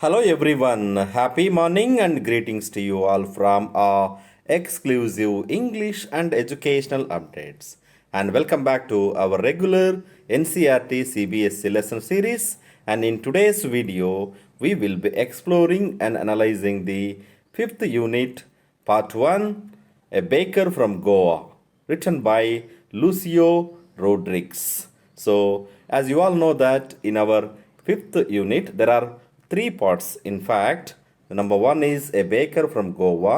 Hello everyone, happy morning and greetings to you all from our exclusive English and educational updates. And welcome back to our regular NCERT CBSE lesson series. And in today's video, we will be exploring and analyzing the fifth unit, Part 1, A Baker from Goa, written by Lucio Rodriguez. So, as you all know that in our fifth unit, there are three parts. In fact, number one is A Baker from Goa,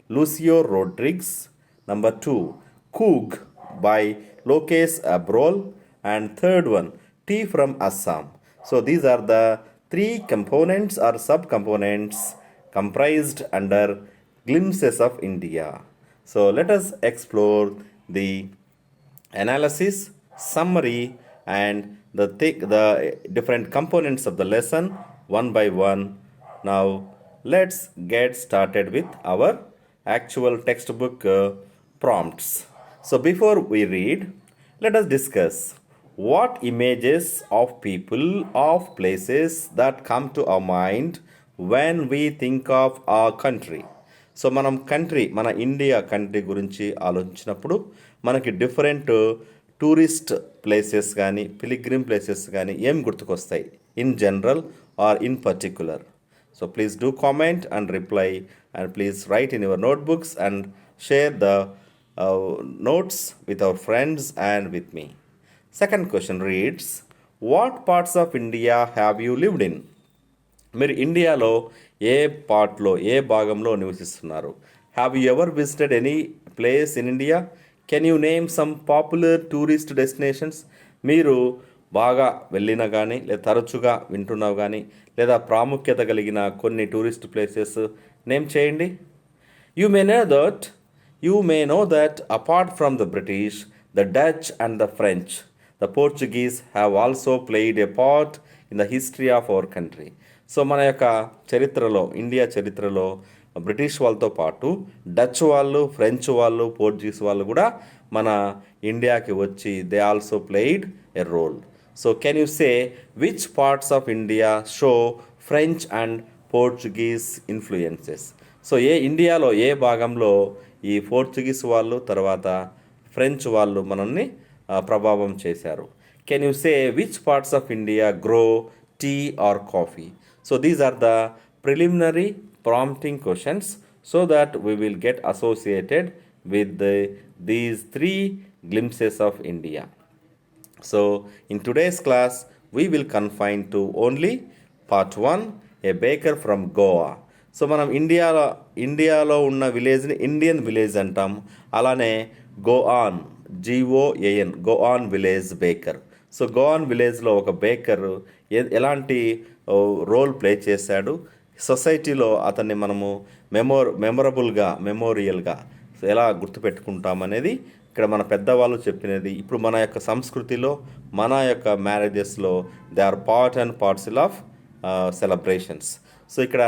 Lucio Rodriguez. Number two, Cook by Lokesh Abrol. And third one, Tea from Assam. So these are the three components or subcomponents comprised under Glimpses of India. So let us explore the analysis, summary, and the different components of the lesson one by one. Now, let's get started with our actual textbook prompts. So, before we read, let us discuss what images of people, of places that come to our mind when we think of our country. So మనం మన India country గురించి ఆలోచించినప్పుడు మనకి different tourist places కానీ pilgrim places కానీ ఏం గుర్తుకొస్తాయి in general or in particular. So please do comment and reply and please write in your notebooks and share the notes with our friends and with me. Second question reads, what parts of India have you lived in? మీరు ఇండియాలో ఏ పార్ట్లో ఏ భాగంలో నివసిస్తున్నారు? Have you ever visited any place in India? Can you name some popular tourist destinations? మీరు బాగా వెళ్ళిన కానీ లేదా తరచుగా వింటున్నావు కానీ లేదా ప్రాముఖ్యత కలిగిన కొన్ని టూరిస్ట్ ప్లేసెస్ నేమ్ చేయండి. You may know that apart from the British, the Dutch and the French, the Portuguese have also played a part in the history of our country. So మన యొక్క చరిత్రలో, ఇండియా చరిత్రలో British వాళ్ళతో పాటు Dutch వాళ్ళు, French వాళ్ళు, Portuguese వాళ్ళు కూడా మన ఇండియాకి వచ్చి they also played a role. So can you say which parts of India show French and Portuguese influences? So ఇండియాలో ఏ భాగంలో ఈ పోర్చుగీస్ వాళ్ళు తర్వాత ఫ్రెంచ్ వాళ్ళు మనల్ని ప్రభావం చేశారు? Can you say which parts of India grow tea or coffee? So these are the preliminary prompting questions so that we will get associated with these three glimpses of India. So in today's class, we will confine to only part 1, A Baker from Goa. So మనం ఇండియాలో ఉన్న విలేజ్ని Indian village అంటాం. అలానే గోఆన్, GOAN, గోఆన్ village baker. So గోఆన్ విలేజ్లో ఒక baker ఎలాంటి role play చేశాడు, సొసైటీలో అతన్ని మనము మెమోరియల్గా ఎలా గుర్తుపెట్టుకుంటామనేది ఇక్కడ మన పెద్దవాళ్ళు చెప్పినది. ఇప్పుడు మన యొక్క సంస్కృతిలో, మన యొక్క మ్యారేజెస్లో they are part and parcel of celebrations. So ఇక్కడ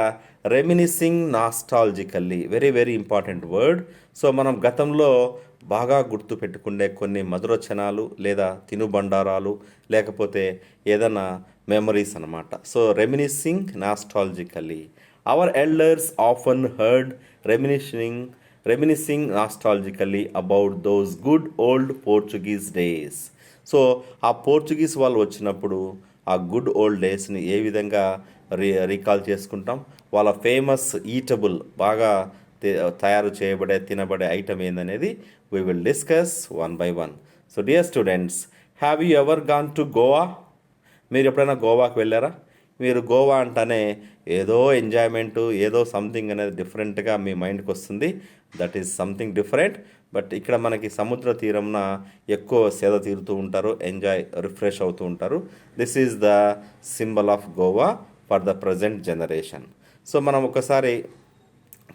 reminiscing nostalgically, very very important word. So మనం గతంలో బాగా గుర్తు పెట్టుకునే కొన్ని మధురచనాలు లేదా తినుబండారాలు లేకపోతే ఏదైనా మెమరీస్ అనమాట. So reminiscing nostalgically. Our elders often heard reminiscing nostalgically about those good old Portuguese days. So ఆ పోర్చుగీస్ వాళ్ళు వచ్చినప్పుడు ఆ గుడ్ ఓల్డ్ డేస్ని ఏ విధంగా రీకాల్ చేసుకుంటాం? వాళ్ళ ఫేమస్ ఈటబుల్, బాగా తయారు చేయబడే తినబడే ఐటమ్ ఏందనేది we will discuss one by one. So dear students, have you ever gone to Goa? మీరు ఎప్పుడైనా గోవాకి వెళ్ళారా? మీరు గోవా అంటేనే ఏదో ఎంజాయ్మెంట్, ఏదో సంథింగ్ అనేది డిఫరెంట్గా మీ మైండ్కి వస్తుంది. That is something different. But ఇక్కడ మనకి సముద్ర తీరంన ఎక్కువ సేద తీరుతూ ఉంటారు, రిఫ్రెష్ అవుతూ ఉంటారు. This is the symbol of Goa for the present generation. So మనం ఒకసారి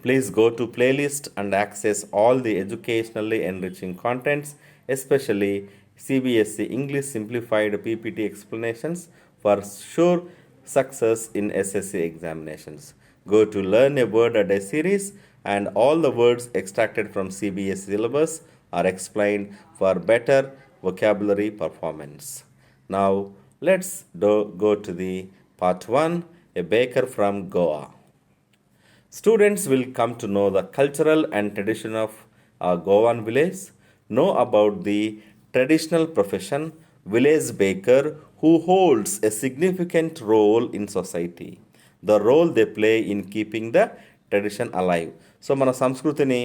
please go to playlist and access all the educationally enriching contents, especially CBSE English Simplified PPT explanations for sure success in SSC examinations. Go to Learn a Word a Day series, and all the words extracted from CBSE syllabus are explained for better vocabulary performance. Now let's go to the part 1, a baker from Goa. Students will come to know the cultural and tradition of a Goan village, know about the traditional profession village baker who holds a significant role in society, the role they play in keeping the tradition alive. సో మన సంస్కృతిని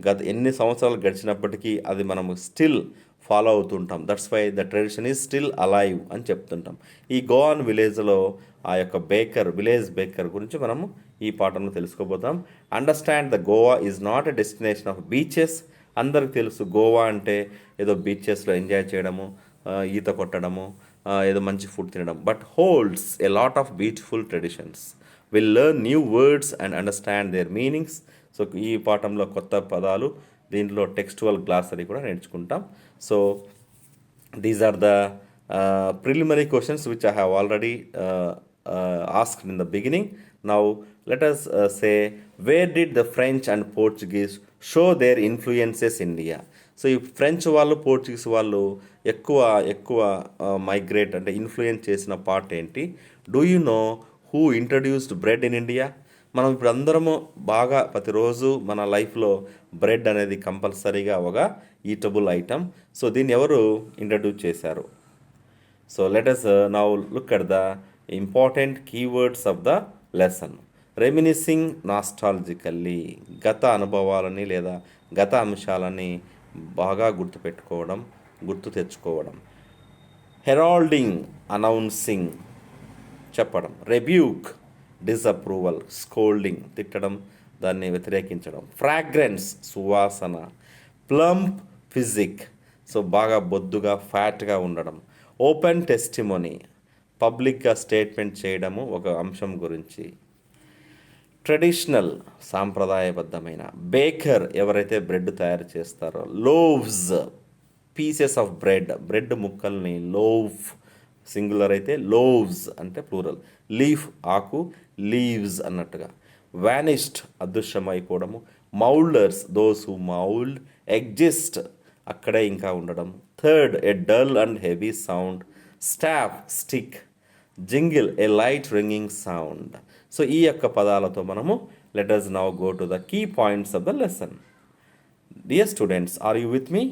గత ఎన్ని సంవత్సరాలు గడిచినప్పటికీ అది మనము still follow అవుతుంటాం. That's why the tradition is still alive అని చెప్తుంటాం. ఈ గోవాన్ విలేజ్లో ఆ యొక్క విలేజ్ బేకర్ గురించి మనము ఈ పాఠంలో తెలుసుకోబోతాం. Understand the Goa is not a destination of beaches. అందరికి తెలుసు గోవా అంటే ఏదో బీచెస్లో ఎంజాయ్ చేయడము, ఈత కొట్టడము, ఏదో మంచి ఫుడ్ తినడం. But holds a lot of beautiful traditions. Will learn new words and understand their meanings. So ఈ పాఠంలో కొత్త పదాలు, దీంట్లో టెక్స్టువల్ గ్లాసరీ కూడా నేర్చుకుంటాం. So these are the preliminary questions which I have already asked in the beginning. Now let us say, where did the French and Portuguese show their influences in India? So ఈ French వాళ్ళు, Portuguese వాళ్ళు ఎక్కువ migrate అంటే influence చేసిన part ఏంటి? Do you know who introduced bread in India? మనం ఇప్పుడు అందరము బాగా ప్రతిరోజు మన లైఫ్లో బ్రెడ్ అనేది కంపల్సరీగా ఒక ఈటబుల్ ఐటమ్. సో దీన్ని ఎవరు ఇంట్రడ్యూస్ చేశారు? So let us now look at the important keywords of the lesson. Reminiscing nostalgically, గత అనుభవాలని లేదా గత అంశాలని బాగా గుర్తు తెచ్చుకోవడం. హెరాల్డింగ్, అనౌన్సింగ్, చెప్పడం. రెబ్యూక్, డిసప్రూవల్, స్కోల్డింగ్, తిట్టడం, దాన్ని వ్యతిరేకించడం. ఫ్రాగ్రెన్స్, సువాసన. ప్లంప్, ఫిజిక్, సో బాగా బొద్దుగా ఫ్యాట్గా ఉండడం. ఓపెన్ టెస్టిమోనీ, పబ్లిక్గా స్టేట్మెంట్ చేయడము ఒక అంశం గురించి. ట్రెడిషనల్, సాంప్రదాయబద్ధమైన. బేకర్, ఎవరైతే బ్రెడ్ తయారు చేస్తారో. లోవ్స్, పీసెస్ ఆఫ్ బ్రెడ్ ముక్కల్ని. లోవ్ సింగులర్ అయితే, లోవ్స్ అంటే ప్లూరల్. లీఫ్, ఆకు, లీవ్స్ అన్నట్టుగా. వానిష్డ్, అదృశ్యమైపోవడము. Moulders, those who mould. Exist, అక్కడే ఇంకా ఉండడం. థర్డ్, a dull and heavy sound. Staff, stick. Jingle, a light ringing sound. So ఈ యొక్క పదాలతో మనము let us now go to the key points of the lesson. Dear students, are you with me?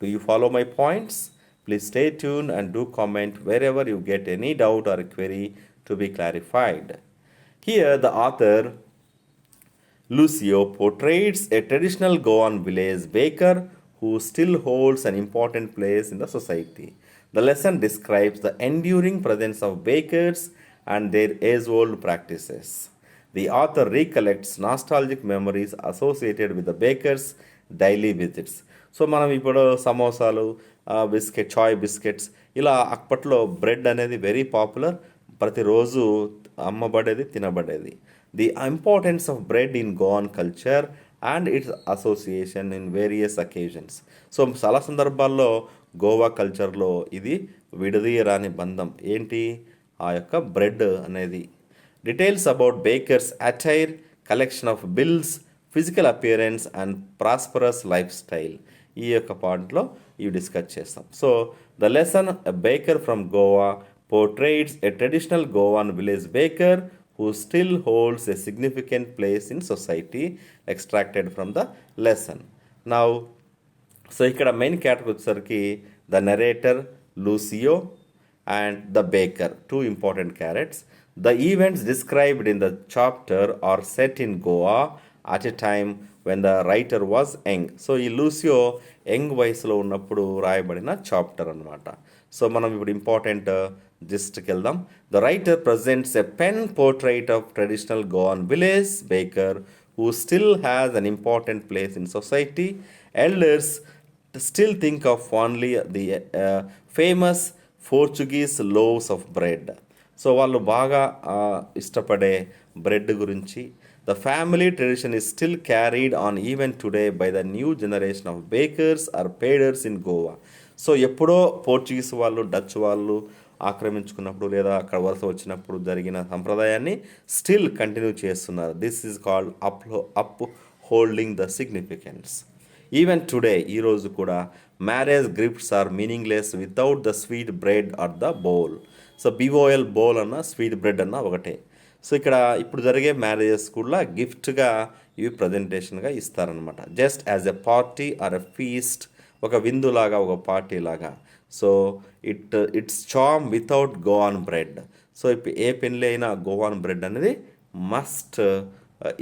Do you follow my points? Please stay tuned and do comment wherever you get any doubt or query to be clarified. Here the author Lucio portrays a traditional Goan village baker who still holds an important place in the society. The lesson describes the enduring presence of bakers and their age-old practices. The author recollects nostalgic memories associated with the bakers' daily visits. So మనం ఇప్పుడు సమోసాలు, చాయ్ biscuits, ఇలా అప్పట్లో bread అనేది very popular, ప్రతిరోజు అమ్మబడేది, తినబడేది. The importance of bread in Goan culture and its association in various occasions. So చాలా సందర్భాల్లో గోవా కల్చర్లో ఇది విడదీయరాని బంధం. ఏంటి? ఆ యొక్క బ్రెడ్ అనేది. Details about bakers attire, collection of bills, physical appearance and prosperous lifestyle, ఈ యొక్క పాయింట్లో ఇవి డిస్కస్ చేస్తాం. So the lesson, a baker from Goa portrays a traditional Goan village baker who still holds a significant place in society, extracted from the lesson. Now, so ఇక్కడ main character వచ్చేసరికి the narrator Lucio and the baker, two important characters. The events described in the chapter are set in Goa at a time when the writer was young. So ఈ Lucio young వయసులో ఉన్నప్పుడు రాయబడిన chapter అనమాట. So మనం ఇప్పుడు important జిస్ట్కి వెళ్దాం. The writer presents a pen portrait of traditional Goan village baker who still has an important place in society. Elders still think of only the famous Portuguese loaves of bread. So వాళ్ళు బాగా ఇష్టపడే bread గురించి. The family tradition is still carried on even today by the new generation of bakers or peders in Goa. So ఎప్పుడో Portuguese వాళ్ళు, Dutch వాళ్ళు ఆక్రమించుకున్నప్పుడు లేదా అక్కడ వలస వచ్చినప్పుడు జరిగిన సంప్రదాయాన్ని స్టిల్ కంటిన్యూ చేస్తున్నారు. This is called up holding the significance. Even today, ఈరోజు కూడా marriage gifts are meaningless without the sweet bread or the bowl. So B O L bowl అన్న స్వీట్ బ్రెడ్ అన్న ఒకటే. సో ఇక్కడ ఇప్పుడు జరిగే మ్యారేజెస్ కూడా గిఫ్ట్గా ఇవి ప్రజెంటేషన్గా ఇస్తారనమాట. Just as a party or a feast, ఒక విందులాగా, ఒక పార్టీ లాగా. So it's charm without go on bread. So ఇప్పుడు ఏ పెళ్ళి అయినా గో ఆన్ బ్రెడ్ అనేది మస్ట్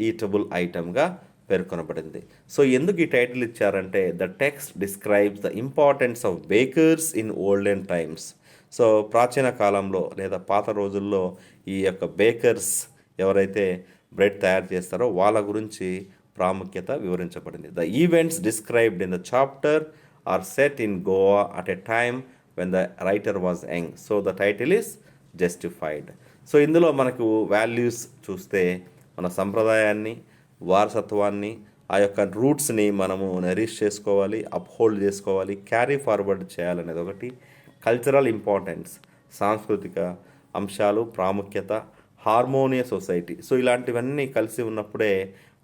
ఈటబుల్ ఐటమ్గా పేర్కొనబడింది. సో ఎందుకు ఈ టైటిల్ ఇచ్చారంటే the text describes the importance of bakers in olden times. So ప్రాచీన కాలంలో లేదా పాత రోజుల్లో ఈ యొక్క బేకర్స్ ఎవరైతే బ్రెడ్ తయారు చేస్తారో వాళ్ళ గురించి ప్రాముఖ్యత వివరించబడింది. The events described in the chapter are set in Goa at a time when the writer was young. So the title is justified. So ఇందులో మనకు వాల్యూస్ చూస్తే మన సంప్రదాయాన్ని, వారసత్వాన్ని, ఆ యొక్క రూట్స్ని మనము నరిష్ చేసుకోవాలి, అప్హోల్డ్ చేసుకోవాలి, క్యారీ ఫార్వర్డ్ చేయాలనేది ఒకటి. కల్చరల్ ఇంపార్టెన్స్, సాంస్కృతిక అంశాలు, ప్రాముఖ్యత, హార్మోనియస్ సొసైటీ. సో ఇలాంటివన్నీ కలిసి ఉన్నప్పుడే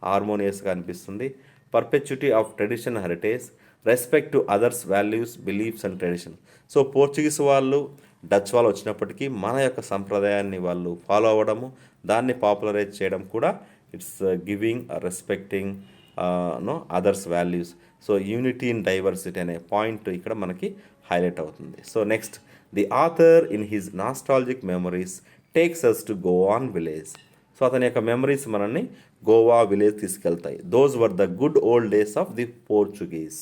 హార్మోనియస్గా అనిపిస్తుంది. Perpetuity of tradition heritage, respect to others values, beliefs and tradition. So Portuguese వాళ్ళు, డచ్ వాళ్ళు వచ్చినప్పటికీ మన యొక్క సంప్రదాయాన్ని వాళ్ళు ఫాలో అవ్వడము, దాన్ని పాపులరైజ్ చేయడం కూడా it's giving respecting others values. So unity in diversity అనే పాయింట్ ఇక్కడ మనకి హైలైట్ అవుతుంది. So next, the author in his nostalgic memories takes us to Goan village. So అతని యొక్క మెమరీస్ మనల్ని గోవా విలేజ్ తీసుకెళ్తాయి. Those were the good old days of the Portuguese.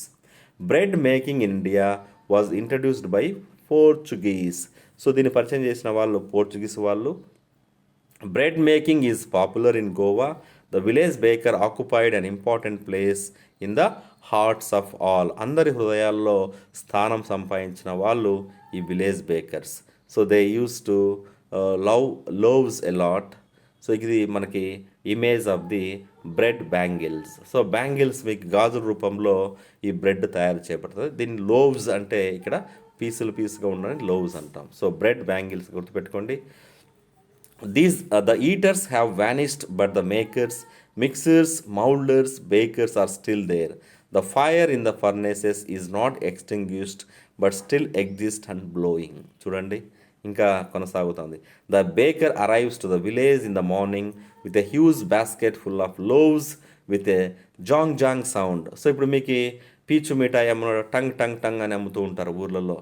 Bread making in India was introduced by Portuguese. So దీన్ని పరిచయం చేసిన వాళ్ళు Portuguese వాళ్ళు. Bread making is popular in Goa. The village baker occupied an important place in the hearts of all. అందరి హృదయాల్లో స్థానం సంపాదించిన వాళ్ళు ఈ village bakers. So they use to loaves a lot. So ఇది మనకి image of the bread bangles. So bangles మీకు గాజుల రూపంలో ఈ బ్రెడ్ తయారు చేయబడుతుంది. దీన్ని లోవ్స్ అంటే ఇక్కడ పీసులుగా ఉండని లోవ్స్ అంటాం. సో బ్రెడ్ బ్యాంగిల్స్ గుర్తుపెట్టుకోండి. These the eaters have vanished, but the makers, mixers, molders, bakers are still there. The fire in the furnaces is not extinguished, but still exists and blowing. చూడండి ఇంకా కొనసాగుతుంది. The baker arrives to the village in the morning with a huge basket full of loaves with a జాంగ్ జాంగ్ sound. So ఇప్పుడు మీకు పీచు మిఠాయి tongue tongue tongue అని అమ్ముతూ ఉంటారు ఊర్లలో,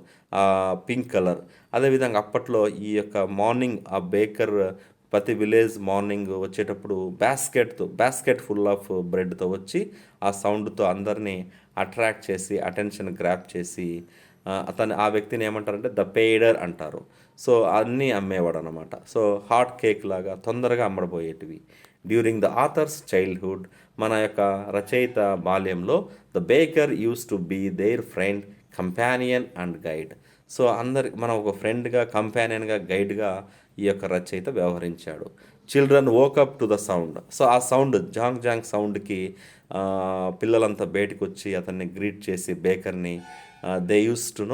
పింక్ కలర్. అదేవిధంగా అప్పట్లో ఈ యొక్క మార్నింగ్ ఆ బేకర్ ప్రతి విలేజ్ మార్నింగ్ వచ్చేటప్పుడు బ్యాస్కెట్ ఫుల్ ఆఫ్ బ్రెడ్తో వచ్చి ఆ సౌండ్తో అందరినీ అట్రాక్ట్ చేసి అటెన్షన్ గ్రాప్ చేసి ఆ వ్యక్తిని ఏమంటారంటే ద పేడర్ అంటారు. సో అన్నీ అమ్మేవాడు అనమాట. సో హాట్ కేక్ లాగా తొందరగా అమ్మడబోయేటివి. డ్యూరింగ్ ద ఆథర్స్ చైల్డ్హుడ్, మన యొక్క రచయిత బాల్యంలో the baker use to be their friend, companion and guide. So మనం ఒక ఫ్రెండ్గా, కంపానియన్గా, గైడ్గా ఈ యొక్క రచయిత వ్యవహరించాడు. Children woke up to the sound. So ఆ సౌండ్ జాంగ్ జాంగ్ సౌండ్కి పిల్లలంతా బయటకు వచ్చి అతన్ని గ్రీట్ చేసి బేకర్ని they use to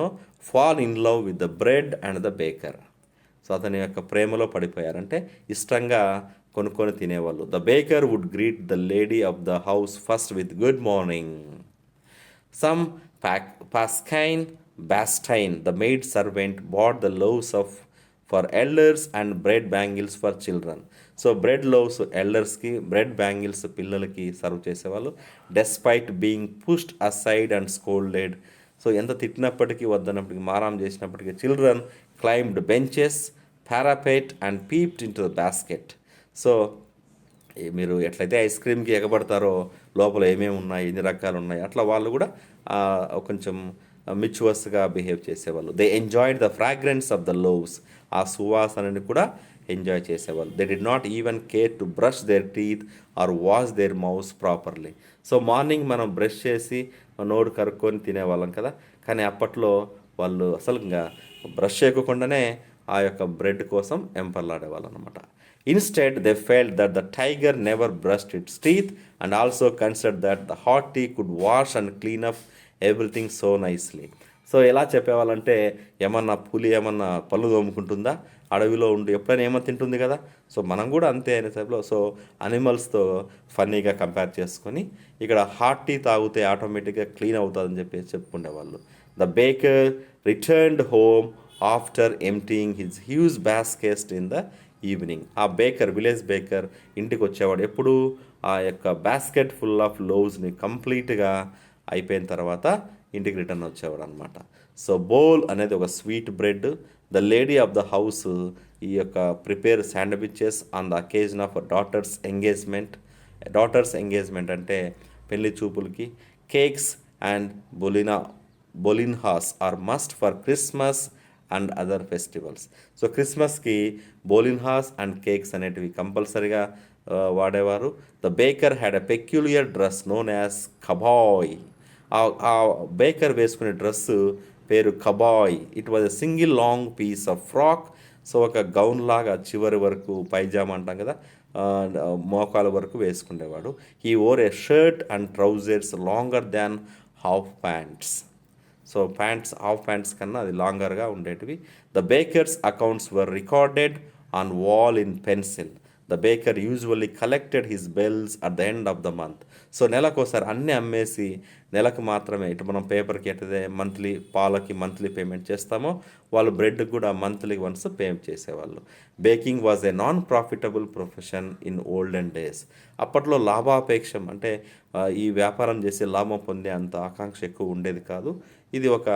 fall in love with the bread and the baker. So అతని యొక్క ప్రేమలో పడిపోయారంటే ఇష్టంగా కొనుక్కొని తినేవాళ్ళు. The baker would greet the lady of the house first with good morning. Some Bastine, the maid servant, bought the loaves for elders and bread bangles for children. So bread loaves ఎల్డర్స్కి, bread bangles పిల్లలకి serve చేసేవాళ్ళు. Despite being pushed aside and scolded. So ఎంత తిట్టినప్పటికీ, వద్దన్నప్పటికీ, మారాం చేసినప్పటికీ children climbed benches, parapet and peeped in to the basket. So మీరు ఎట్లయితే ఐస్ క్రీమ్కి ఎగబడతారో లోపల ఏమేమి ఉన్నాయి, ఎన్ని రకాలు ఉన్నాయి, అట్లా వాళ్ళు కూడా కొంచెం మిచ్యువస్గా బిహేవ్ చేసేవాళ్ళు. They enjoyed the fragrance of the loaves. ఆ సువాసనని కూడా ఎంజాయ్ చేసేవాళ్ళు. They did not even care to brush their teeth or wash their mouth properly. So morning మనం బ్రష్ చేసి నోరు కరుక్కొని తినేవాళ్ళం కదా, కానీ అప్పట్లో వాళ్ళు అసలు ఇంకా బ్రష్ చేయకుండానే ఆ యొక్క బ్రెడ్ కోసం ఎంపర్లాడేవాళ్ళు అనమాట. Instead, they felt that the tiger never brushed its teeth and also considered that the hot tea could wash and clean up everything so nicely. So ఎలా చెప్పేవాళ్ళంటే, ఏమన్నా పులి ఏమన్నా పళ్ళు తోముకుంటుందా, అడవిలో ఉండి ఎప్పుడైనా ఏమన్నా తింటుంది కదా, సో మనం కూడా అంతే అనే టైప్లో. సో అనిమల్స్తో ఫన్నీగా కంపేర్ చేసుకొని ఇక్కడ హాట్ టీ తాగితే ఆటోమేటిక్గా క్లీన్ అవుతుందని చెప్పేసి చెప్పుకునేవాళ్ళు. The baker returned home after emptying his huge basket in the evening. ఆ బేకర్, విలేజ్ బేకర్ ఇంటికి వచ్చేవాడు ఎప్పుడు ఆ యొక్క బాస్కెట్ ఫుల్ ఆఫ్ లోవ్స్ని కంప్లీట్గా అయిపోయిన తర్వాత ఇంటికి రిటర్న్ వచ్చేవాడు అనమాట. సో బోల్ అనేది ఒక sweet bread. The lady of the house ఈ యొక్క prepare sandwiches on the occasion of daughter's engagement అంటే పెళ్లి చూపులకి. Cakes and bolinhas are must for Christmas and other festivals. So క్రిస్మస్కి బోలిన్హాస్ అండ్ కేక్స్ అనేటివి కంపల్సరీగా వాడేవారు. The baker had a peculiar dress known as kabai. ఆ బేకర్ వేసుకునే డ్రెస్సు పేరు kabai. It was a single long piece of frock. So ఒక గౌన్ లాగా చివరి వరకు పైజామా అంటాం కదా, మోకాల వరకు వేసుకునేవాడు. He wore a shirt and trousers longer than half pants. So half pants కన్నా అది లాంగర్గా ఉండేటివి. The bakers accounts were recorded on wall in pencil. The baker usually collected his bills at the end of the month. So నెలకోసారి అన్నీ అమ్మేసి నెలకు మాత్రమే, ఇటు మనం పేపర్కి ఎట్టదే మంత్లీ పాలకి మంత్లీ పేమెంట్ చేస్తామో వాళ్ళు బ్రెడ్కి కూడా మంత్లీ వన్స్ పే చేసేవాళ్ళు. Baking was A non profitable profession in olden days. అప్పట్లో లాభాపేక్షం అంటే ఈ వ్యాపారం చేసి లాభం పొందే అంత ఆకాంక్ష ఎక్కువ ఉండేది కాదు. ఇది ఒక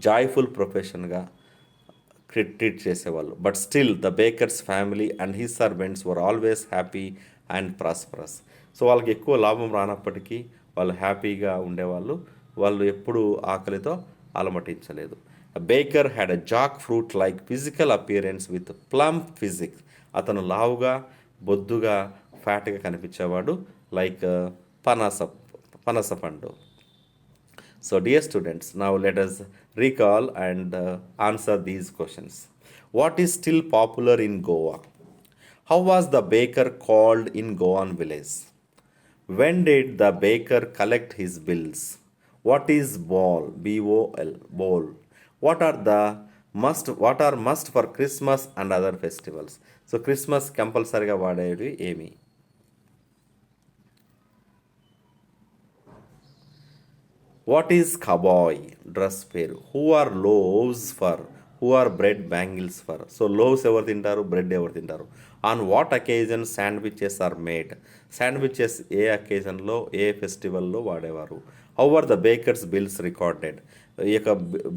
జాయ్ఫుల్ ప్రొఫెషన్గా ట్రీట్ చేసేవాళ్ళు. But still the bakers family and his servants were always happy and prosperous. So వాళ్ళకి ఎక్కువ లాభం రానప్పటికీ వాళ్ళు హ్యాపీగా ఉండేవాళ్ళు. వాళ్ళు ఎప్పుడూ ఆకలితో అలమటించలేదు. Baker had a jackfruit like physical appearance with plump physique. అతను లావుగా, బొద్దుగా, ఫ్యాట్గా కనిపించేవాడు, లైక్ పనస పనస పండు. So, dear students, now let us recall and answer these questions. What is still popular in Goa? How was the baker called in Goan village? When did the baker collect his bills? What is ball? B-O-L, ball. What are must for Christmas and other festivals? So, Christmas compulsory ga vaadedi emi. What is kabai? Dress పేరు. Who are loaves for? Who are bread bangles for? So loaves ఎవరు తింటారు, bread ఎవరు తింటారు? On what occasion sandwiches are made? Sandwiches ఏ అకేజన్లో, ఏ ఫెస్టివల్లో వాడేవారు? How are the bakers bills recorded? ఈ యొక్క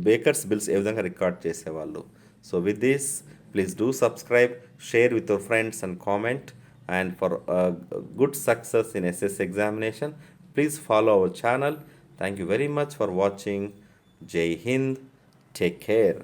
బేకర్స్ బిల్స్ ఏ విధంగా రికార్డ్ చేసేవాళ్ళు? So with this, please do subscribe, share with your friends and comment. And for good success in SS examination, please follow our channel. Thank you very much for watching. Jai Hind. Take care.